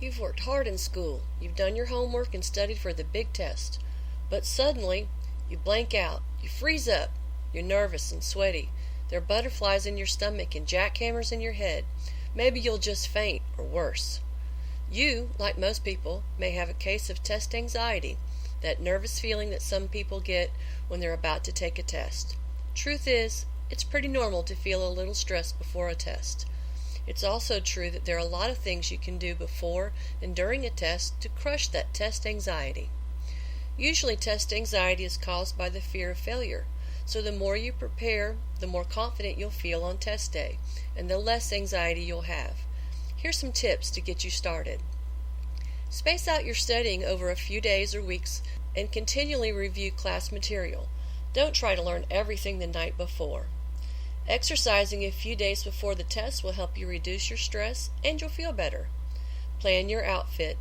You've worked hard in school, you've done your homework and studied for the big test. But suddenly, you blank out, you freeze up, you're nervous and sweaty. There are butterflies in your stomach and jackhammers in your head. Maybe you'll just faint, or worse. You, like most people, may have a case of test anxiety, that nervous feeling that some people get when they're about to take a test. Truth is, it's pretty normal to feel a little stressed before a test. It's also true that there are a lot of things you can do before and during a test to crush that test anxiety. Usually test anxiety is caused by the fear of failure, so the more you prepare, the more confident you'll feel on test day, and the less anxiety you'll have. Here's some tips to get you started. Space out your studying over a few days or weeks and continually review class material. Don't try to learn everything the night before. Exercising a few days before the test will help you reduce your stress and you'll feel better. Plan your outfit.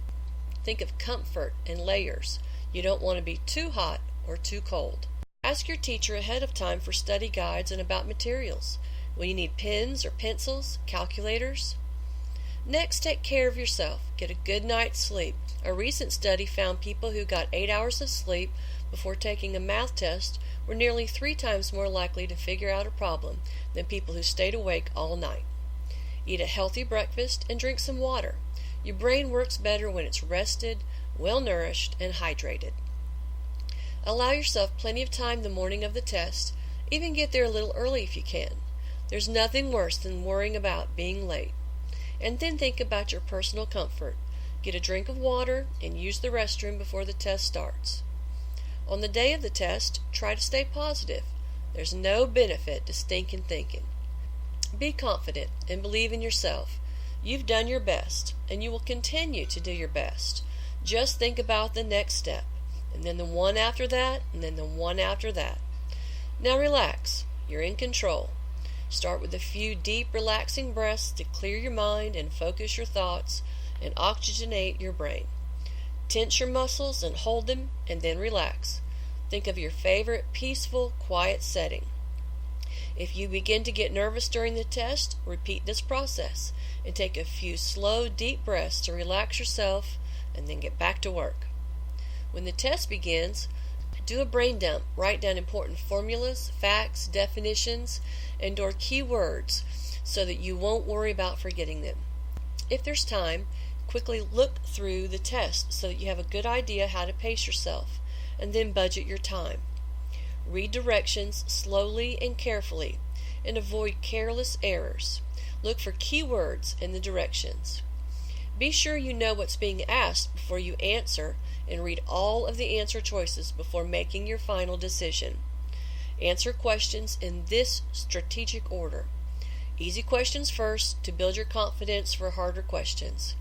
Think of comfort and layers. You don't want to be too hot or too cold. Ask your teacher ahead of time for study guides and about materials. Will you need pens or pencils, calculators? Next, take care of yourself. Get a good night's sleep. A recent study found people who got 8 hours of sleep before taking a math test were nearly 3 times more likely to figure out a problem than people who stayed awake all night. Eat a healthy breakfast and drink some water. Your brain works better when it's rested, well-nourished, and hydrated. Allow yourself plenty of time the morning of the test. Even get there a little early if you can. There's nothing worse than worrying about being late. And then think about your personal comfort. Get a drink of water and use the restroom before the test starts. On the day of the test, try to stay positive. There's no benefit to stinking thinking. Be confident and believe in yourself. You've done your best, and you will continue to do your best. Just think about the next step, and then the one after that, and then the one after that. Now relax. You're in control. Start with a few deep, relaxing breaths to clear your mind and focus your thoughts and oxygenate your brain. Tense your muscles and hold them, and then relax. Think of your favorite peaceful, quiet setting. If you begin to get nervous during the test, repeat this process and take a few slow, deep breaths to relax yourself and then get back to work. When the test begins, do a brain dump. Write down important formulas, facts, definitions, and/or key words so that you won't worry about forgetting them. If there's time, quickly look through the test so that you have a good idea how to pace yourself, and then budget your time. Read directions slowly and carefully, and avoid careless errors. Look for key words in the directions. Be sure you know what's being asked before you answer, and read all of the answer choices before making your final decision. Answer questions in this strategic order. Easy questions first to build your confidence for harder questions,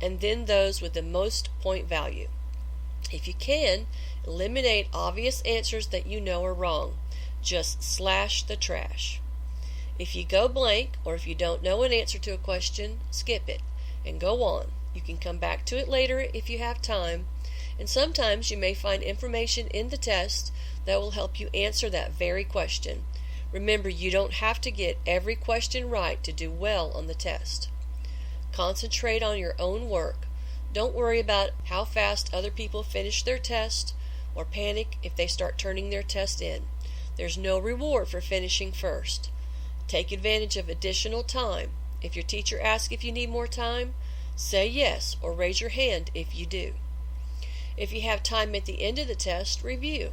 and then those with the most point value. If you can, eliminate obvious answers that you know are wrong. Just slash the trash. If you go blank, or if you don't know an answer to a question, skip it and go on. You can come back to it later if you have time, and sometimes you may find information in the test that will help you answer that very question. Remember, you don't have to get every question right to do well on the test. Concentrate on your own work. Don't worry about how fast other people finish their test, or panic if they start turning their test in. There's no reward for finishing first. Take advantage of additional time. If your teacher asks if you need more time, say yes or raise your hand if you do. If you have time at the end of the test, review.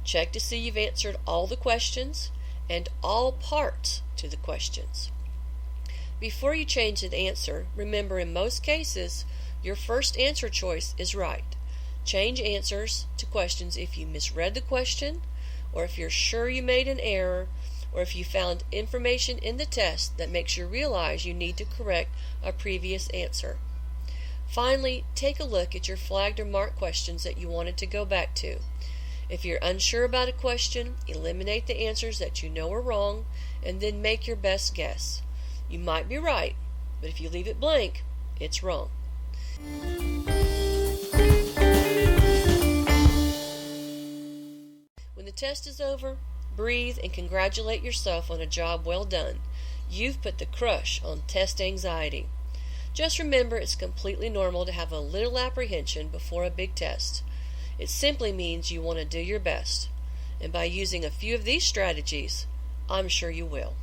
Check to see you've answered all the questions and all parts to the questions. Before you change an answer, remember in most cases, your first answer choice is right. Change answers to questions if you misread the question, or if you're sure you made an error, or if you found information in the test that makes you realize you need to correct a previous answer. Finally, take a look at your flagged or marked questions that you wanted to go back to. If you're unsure about a question, eliminate the answers that you know are wrong, and then make your best guess. You might be right, but if you leave it blank, it's wrong. When the test is over, breathe and congratulate yourself on a job well done. You've put the crush on test anxiety. Just remember it's completely normal to have a little apprehension before a big test. It simply means you want to do your best. And by using a few of these strategies, I'm sure you will.